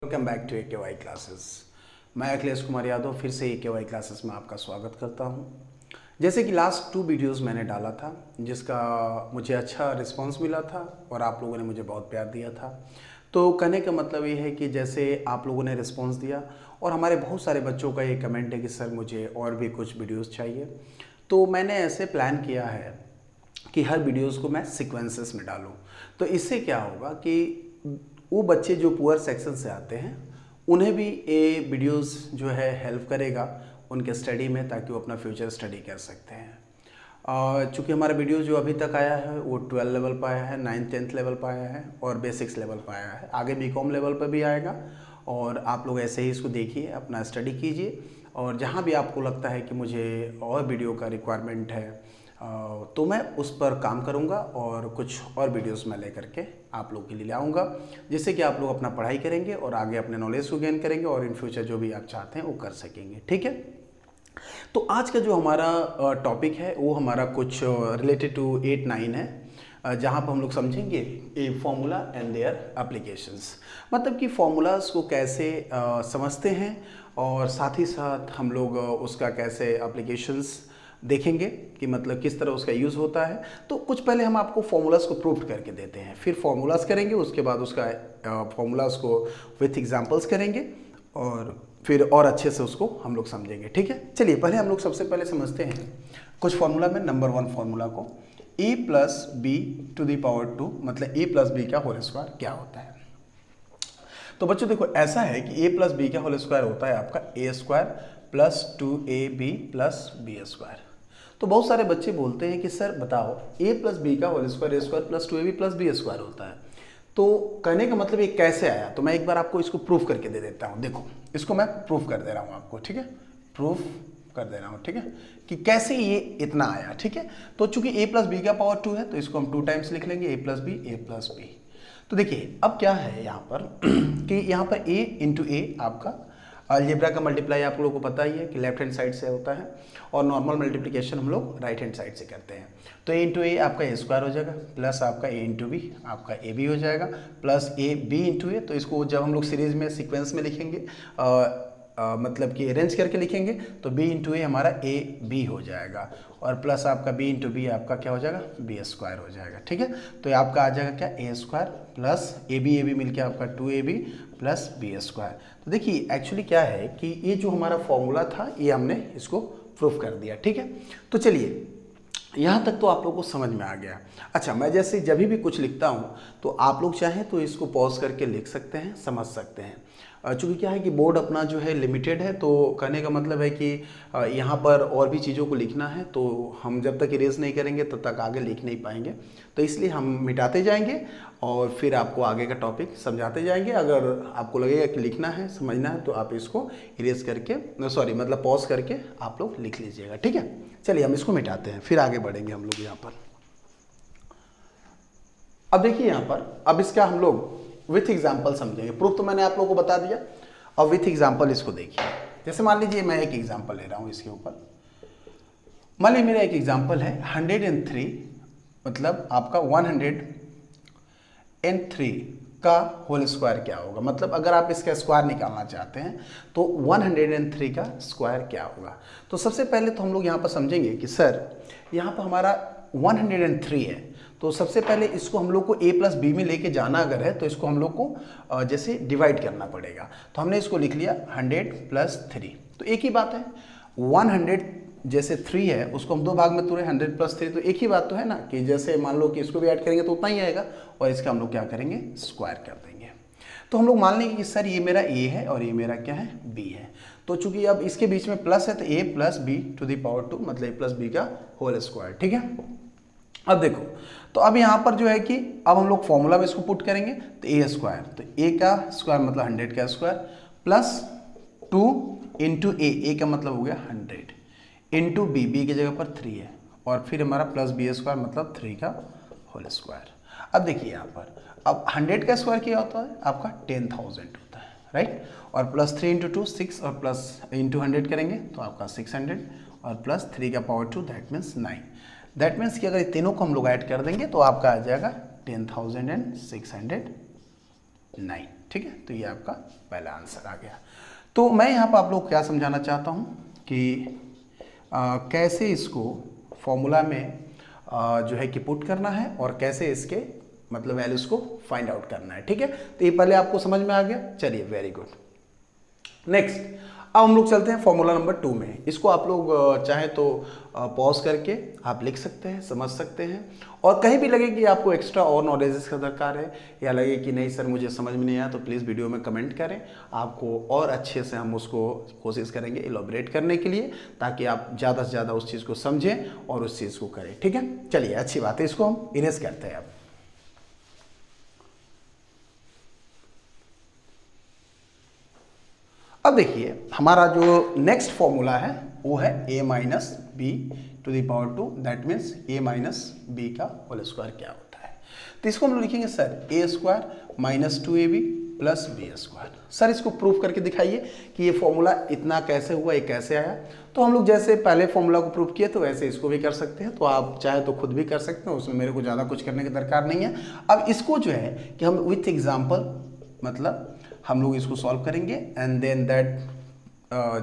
Welcome back to AKY classes. मैं अखिलेश कुमार यादव फिर से AKY क्लासेस में आपका स्वागत करता हूं। जैसे कि लास्ट 2 वीडियोस मैंने डाला था जिसका मुझे अच्छा रिस्पांस मिला था और आप लोगों ने मुझे बहुत प्यार दिया था। तो कहने का मतलब ये है कि जैसे आप लोगों ने रिस्पांस दिया और हमारे बहुत सारे बच्चों का ये कमेंट है कि सर मुझे और भी कुछ वीडियोज़ चाहिए, तो मैंने ऐसे प्लान किया है कि हर वीडियोस को मैं सीक्वेंसेस में डालूं। तो इससे क्या होगा कि वो बच्चे जो पुअर सेक्शन से आते हैं उन्हें भी ये वीडियोस जो है हेल्प करेगा उनके स्टडी में, ताकि वो अपना फ्यूचर स्टडी कर सकते हैं। चूँकि हमारा वीडियो जो अभी तक आया है वो 12 लेवल पर आया है, 9th 10th लेवल पर आया है और बेसिक्स लेवल पर आया है। आगे BCom लेवल पर भी आएगा और आप लोग ऐसे ही इसको देखिए, अपना स्टडी कीजिए और जहाँ भी आपको लगता है कि मुझे और वीडियो का रिक्वायरमेंट है तो मैं उस पर काम करूंगा और कुछ और वीडियोस मैं लेकर के आप लोग के लिए लाऊंगा, जिससे कि आप लोग अपना पढ़ाई करेंगे और आगे अपने नॉलेज को गेन करेंगे और इन फ्यूचर जो भी आप चाहते हैं वो कर सकेंगे। ठीक है, तो आज का जो हमारा टॉपिक है वो हमारा कुछ रिलेटेड टू 8-9 है, जहाँ पर हम लोग समझेंगे a formula and their applications. मतलब कि फॉर्मूलाज को कैसे समझते हैं और साथ ही साथ हम लोग उसका कैसे एप्लीकेशंस देखेंगे कि मतलब किस तरह उसका यूज़ होता है। तो कुछ पहले हम आपको फॉर्मूलाज को प्रूव करके देते हैं, फिर फॉर्मूलाज करेंगे, उसके बाद उसका फॉर्मूलाज को विथ एग्जांपल्स करेंगे और फिर और अच्छे से उसको हम लोग समझेंगे। ठीक है, चलिए पहले हम लोग सबसे पहले समझते हैं कुछ फॉर्मूला में। नंबर 1 फॉर्मूला को a + b to the power 2, मतलब a + b का होल स्क्वायर क्या होता है। तो बच्चों देखो, ऐसा है कि a + b का होल स्क्वायर होता है आपका a² + 2ab + b²। तो बहुत सारे बच्चे बोलते हैं कि सर बताओ a + b का whole square a² + 2ab + b² होता है, तो कहने का मतलब ये कैसे आया। तो मैं एक बार आपको इसको प्रूफ करके दे देता हूँ। देखो, इसको मैं प्रूफ कर दे रहा हूँ आपको। ठीक है, प्रूफ कर दे रहा हूँ। ठीक है, कि कैसे ये इतना आया। ठीक है, तो चूंकि a + b का पावर 2 है तो इसको हम 2 टाइम्स लिख लेंगे, a + b। तो देखिए अब क्या है यहाँ पर कि यहाँ पर a × a आपका अलजेब्रा का मल्टीप्लाई आप लोगों को पता ही है कि लेफ्ट हैंड साइड से होता है और नॉर्मल मल्टीप्लिकेशन हम लोग राइट हैंड साइड से करते हैं। तो a × a आपका a² हो जाएगा, प्लस आपका a × b आपका ab हो जाएगा, प्लस b × a। तो इसको जब हम लोग सीरीज में सीक्वेंस में लिखेंगे मतलब कि अरेंज करके लिखेंगे तो b × a हमारा ab हो जाएगा और प्लस आपका b × b आपका क्या हो जाएगा, b² हो जाएगा। ठीक है, तो ये आपका आ जाएगा क्या, a² प्लस ab मिलके आपका 2ab + b²। तो देखिए एक्चुअली क्या है कि ये जो हमारा फॉर्मूला था ये हमने इसको प्रूफ कर दिया। ठीक है, तो चलिए यहाँ तक तो आप लोगों को समझ में आ गया। अच्छा, मैं जैसे जब भी कुछ लिखता हूँ तो आप लोग चाहें तो इसको पॉज करके लिख सकते हैं, समझ सकते हैं। चूँकि क्या है कि बोर्ड अपना जो है लिमिटेड है, तो कहने का मतलब है कि यहाँ पर और भी चीज़ों को लिखना है, तो हम जब तक इरेज नहीं करेंगे तब तक आगे लिख नहीं पाएंगे। तो इसलिए हम मिटाते जाएंगे और फिर आपको आगे का टॉपिक समझाते जाएंगे। अगर आपको लगेगा कि लिखना है, समझना है, तो आप इसको इरेज करके मतलब पॉज करके आप लोग लिख लीजिएगा। ठीक है, चलिए हम इसको मिटाते हैं, फिर आगे बढ़ेंगे हम लोग यहाँ पर। अब देखिए यहाँ पर, अब इसका हम लोग विथ एग्जाम्पल समझेंगे। प्रूफ तो मैंने आप लोगों को बता दिया, अब विथ एग्जाम्पल इसको देखिए। जैसे मान लीजिए मैं एक एग्जाम्पल ले रहा हूँ इसके ऊपर। मान लीजिए मेरा एक एग्जाम्पल है 103, मतलब आपका 103 का होल स्क्वायर क्या होगा। मतलब अगर आप इसका स्क्वायर निकालना चाहते हैं तो 103 का स्क्वायर क्या होगा। तो सबसे पहले तो हम लोग यहाँ पर समझेंगे कि सर यहाँ पर हमारा 103 है, तो सबसे पहले इसको हम लोग को a + b में लेके जाना अगर है तो इसको हम लोग को जैसे डिवाइड करना पड़ेगा। तो हमने इसको लिख लिया 100 + 3। तो एक ही बात है, 100 जैसे 3 है उसको हम 2 भाग में तोड़े, 100 + 3, तो एक ही बात तो है ना कि जैसे मान लो कि इसको भी ऐड करेंगे तो उतना ही आएगा और इसका हम लोग क्या करेंगे, स्क्वायर कर देंगे। तो हम लोग मान लेंगे कि सर ये मेरा a है और ये मेरा क्या है, b है। तो चूंकि अब इसके बीच में प्लस है तो a + b to the power 2, मतलब a + b का होल स्क्वायर। ठीक है, अब देखो, तो अब यहाँ पर जो है कि अब हम लोग फॉर्मूला में इसको पुट करेंगे तो a², तो a का स्क्वायर मतलब 100 का स्क्वायर प्लस 2 × a का मतलब हो गया 100 इंटू b की जगह पर 3 है और फिर हमारा प्लस b² मतलब 3 का होल स्क्वायर। अब देखिए यहाँ पर, अब 100 का स्क्वायर क्या होता है आपका 10,000 होता है, राइट। और प्लस 3 × 2 6 और प्लस इंटू 100 करेंगे तो आपका 600 और प्लस 3 का power 2 that means 9। That means कि अगर ये तीनों को हम लोग ऐड कर देंगे तो आपका आ जाएगा 10,609। ठीक है, तो ये आपका पहला आंसर आ गया। तो मैं यहाँ पर आप लोग क्या समझाना चाहता हूँ कि कैसे इसको फॉर्मूला में जो है कि पुट करना है और कैसे इसके मतलब वैल्यूज को फाइंड आउट करना है। ठीक है, तो ये पहले आपको समझ में आ गया। चलिए, वेरी गुड। नेक्स्ट, अब हम लोग चलते हैं फॉर्मूला नंबर 2 में। इसको आप लोग चाहे तो पॉज करके आप लिख सकते हैं, समझ सकते हैं, और कहीं भी लगे कि आपको एक्स्ट्रा और नॉलेज का दरकार है या लगे कि नहीं सर मुझे समझ में नहीं आया, तो प्लीज़ वीडियो में कमेंट करें, आपको और अच्छे से हम उसको कोशिश करेंगे इलॉबरेट करने के लिए, ताकि आप ज़्यादा से ज़्यादा उस चीज़ को समझें और उस चीज़ को करें। ठीक है, चलिए, अच्छी बात है, इसको हम इरेज करते हैं अब। अब देखिए, हमारा जो नेक्स्ट फॉर्मूला है वो है a minus b to the power 2, that means a minus b का होल स्क्वायर क्या होता है। तो इसको हम लोग लिखेंगे sir a square minus 2ab plus b square. Sir इसको प्रूफ करके दिखाइए कि ये फॉर्मूला इतना कैसे हुआ, ये कैसे आया। तो हम लोग जैसे पहले फॉर्मूला को प्रूफ किए तो वैसे इसको भी कर सकते हैं, तो आप चाहे तो खुद भी कर सकते हैं, उसमें मेरे को ज़्यादा कुछ करने की दरकार नहीं है। अब इसको जो है कि हम विथ एग्जाम्पल मतलब हम लोग इसको सॉल्व करेंगे एंड देन दैट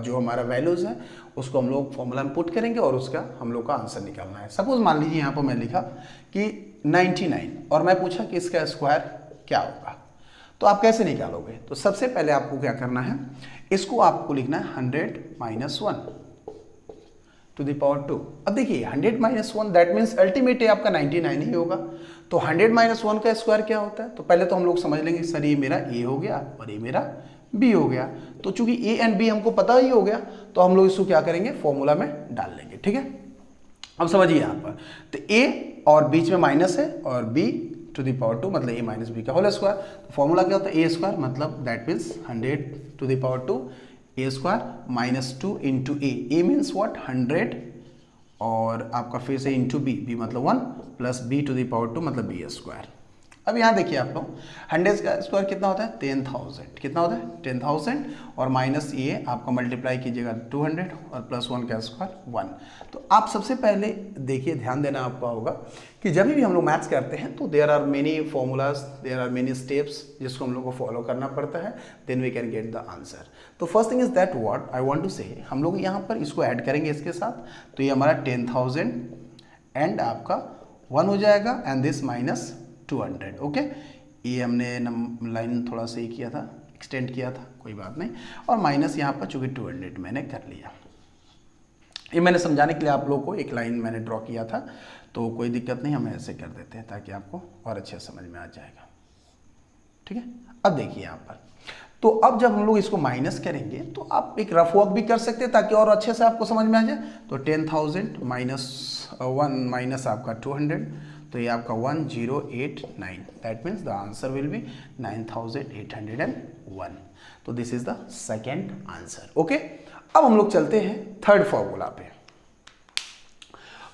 जो हमारा वैल्यूज़ है उसको हम लोग फॉर्मूला में पुट करेंगे और उसका हम लोग का आंसर निकालना है। सपोज मान लीजिए यहाँ पर मैं लिखा कि 99 और मैं पूछा कि इसका स्क्वायर क्या होगा, तो आप कैसे निकालोगे। तो सबसे पहले आपको क्या करना है, इसको आपको लिखना है 100 माइनस 1 टू द पावर 2। अब देखिए 100 माइनस 1 दैट मीन्स अल्टीमेट आपका 99 ही होगा। तो 100 माइनस 1 का स्क्वायर क्या होता है, तो पहले तो हम लोग समझ लेंगे सर ये मेरा a हो गया और ये मेरा b हो गया। तो चूंकि a एंड b हमको पता ही हो गया तो हम लोग इसको क्या करेंगे, फॉर्मूला में डाल लेंगे। ठीक है, अब समझिए यहाँ पर तो a और बीच में माइनस है और b टू द पावर 2 मतलब a माइनस बी का होल स्क्वायर। तो फॉर्मूला क्या होता है, a स्क्वायर मतलब that means 100 to the power 2 a square minus 2 into a means what 100 और आपका फिर से इंटू बी मतलब 1 plus b to the power 2 मतलब बी स्क्वायर। अब यहाँ देखिए आप लोग 100 का स्क्वायर कितना होता है 10,000, कितना होता है 10,000 और माइनस ये आपका मल्टीप्लाई कीजिएगा 200 और प्लस 1 का स्क्वायर 1। तो आप सबसे पहले देखिए, ध्यान देना आपका होगा कि जब भी हम लोग मैथ्स करते हैं तो there are many formulas, there are many steps जिसको हम लोग को फॉलो करना पड़ता है, then we can get the answer. तो first thing is that what I want to say, हम लोग यहाँ पर इसको ऐड करेंगे इसके साथ, तो ये हमारा 10,000 एंड आपका 1 हो जाएगा एंड दिस माइनस 200। ओके, ये हमने लाइन थोड़ा सा ही किया था, एक्सटेंड किया था, कोई बात नहीं, और माइनस यहाँ पर चूँकि 200 मैंने कर लिया। ये मैंने समझाने के लिए आप लोगों को एक लाइन मैंने ड्रॉ किया था, तो कोई दिक्कत नहीं, हम ऐसे कर देते हैं ताकि आपको और अच्छे समझ में आ जाएगा। ठीक है, अब देखिए यहाँ पर, तो अब जब हम लोग इसको माइनस करेंगे तो आप एक रफ वर्क भी कर सकते हैं ताकि और अच्छे से आपको समझ में आ जाए। तो 10,000 माइनस 1 माइनस आपका 200, तो ये आपका 1089, that means the answer will be 9801। तो this is the second answer. Okay, अब हम लोग चलते हैं थर्ड फॉर्मूला पे।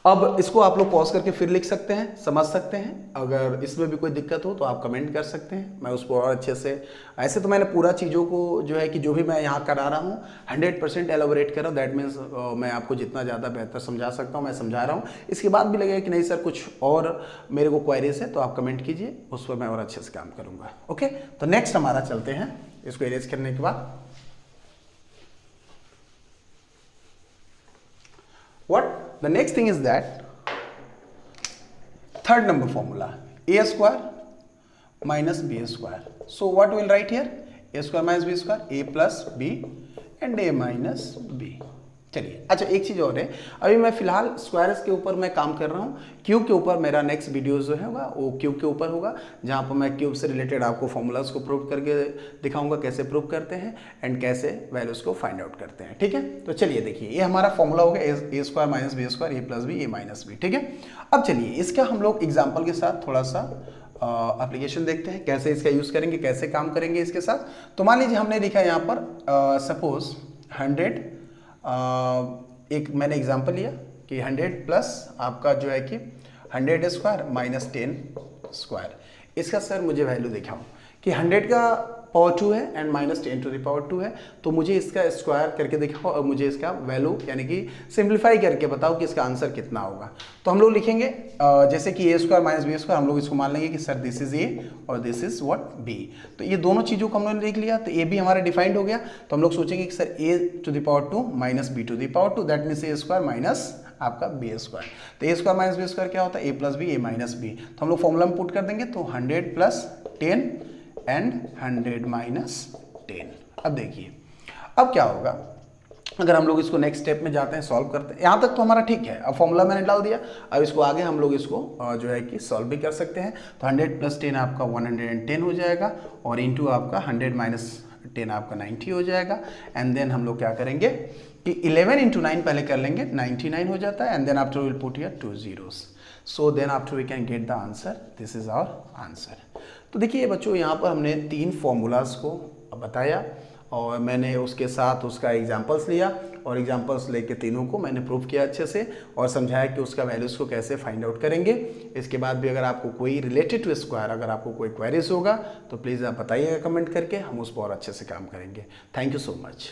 अब इसको आप लोग पॉज करके फिर लिख सकते हैं, समझ सकते हैं। अगर इसमें भी कोई दिक्कत हो तो आप कमेंट कर सकते हैं, मैं उसको और अच्छे से, ऐसे तो मैंने पूरा चीज़ों को जो है कि जो भी मैं यहाँ करा रहा हूँ 100% एलोबरेट कर रहा हूँ, दैट मीन्स मैं आपको जितना ज़्यादा बेहतर समझा सकता हूँ मैं समझा रहा हूँ। इसके बाद भी लगेगा कि नहीं सर कुछ और मेरे को क्वेरीज है तो आप कमेंट कीजिए, उस पर मैं और अच्छे से काम करूँगा। ओके, तो नेक्स्ट हमारा चलते हैं, इसको इरेज करने के बाद what the next thing is that third number formula a square minus b square. So what we will write here, a square minus b square, a plus b and a minus b। चलिए, अच्छा एक चीज़ और है, अभी मैं फिलहाल squares के ऊपर मैं काम कर रहा हूँ, क्यूब के ऊपर मेरा नेक्स्ट वीडियो जो होगा वो क्यूब के ऊपर होगा, जहाँ पर मैं क्यूब से रिलेटेड आपको फॉर्मूलाज को प्रूव करके दिखाऊंगा कैसे प्रूव करते हैं एंड कैसे वैल्यूज को फाइंड आउट करते हैं। ठीक है, तो चलिए देखिए, ये हमारा फॉर्मूला हो गया ए square minus b square, A plus b, a minus B. ठीक है, अब चलिए इसका हम लोग एग्जाम्पल के साथ थोड़ा सा एप्लीकेशन देखते हैं, कैसे इसका यूज़ करेंगे, कैसे काम करेंगे इसके साथ। तो मान लीजिए हमने लिखा यहाँ पर सपोज 100, एक मैंने एग्जांपल लिया कि 100 प्लस आपका जो है कि 100 स्क्वायर माइनस 10 स्क्वायर, इसका सर मुझे वैल्यू दिखाऊं कि 100 का पावर 2 है and minus 10 to the power 2 है, तो मुझे इसका स्क्वायर करके दिखाओ और मुझे इसका वैल्यू यानी कि सिंप्लीफाई करके बताओ कि इसका आंसर कितना होगा। तो हम लोग लिखेंगे जैसे कि ए स्क्वायर माइनस बी स्क्वायर, हम लोग इसको मान लेंगे कि सर दिस इज ए और दिस इज व्हाट बी। तो ये दोनों चीज़ों को हम लोगों ने लिख लिया, तो ए बी हमारा डिफाइंड हो गया। तो हम लोग सोचेंगे कि sir a to the power 2 minus b to the power 2, that means a square minus आपका बी स्क्वायर। तो a square minus b square क्या होता है, a plus b, a minus b. तो हम लोग फॉर्मूला में पुट कर देंगे, तो 100 प्लस 10 एंड 100 माइनस 10। अब देखिए अब क्या होगा, अगर हम लोग इसको नेक्स्ट स्टेप में जाते हैं, सॉल्व करते हैं। यहाँ तक तो हमारा ठीक है, अब फॉर्मूला मैंने डाल दिया, अब इसको आगे हम लोग इसको जो है कि सॉल्व भी कर सकते हैं। तो 100 प्लस 10 आपका 110 हो जाएगा और इंटू आपका 100 माइनस 10 आपका 90 हो जाएगा। एंड देन हम लोग क्या करेंगे कि 11 इंटू 9 पहले कर लेंगे, 99 हो जाता है। And then after will put here 2 zeros, so then after we can get the answer, this is our answer. तो देखिए बच्चों, यहाँ पर हमने 3 फॉर्मूलाज को बताया और मैंने उसके साथ उसका एग्जाम्पल्स लिया और एग्जाम्पल्स लेके तीनों को मैंने प्रूव किया अच्छे से और समझाया कि उसका वैल्यूज़ को कैसे फाइंड आउट करेंगे। इसके बाद भी अगर आपको कोई रिलेटेड टू स्क्वायर अगर आपको कोई क्वेरीज होगा तो प्लीज़ आप बताइएगा कमेंट करके, हम उस पर और अच्छे से काम करेंगे। Thank you so much.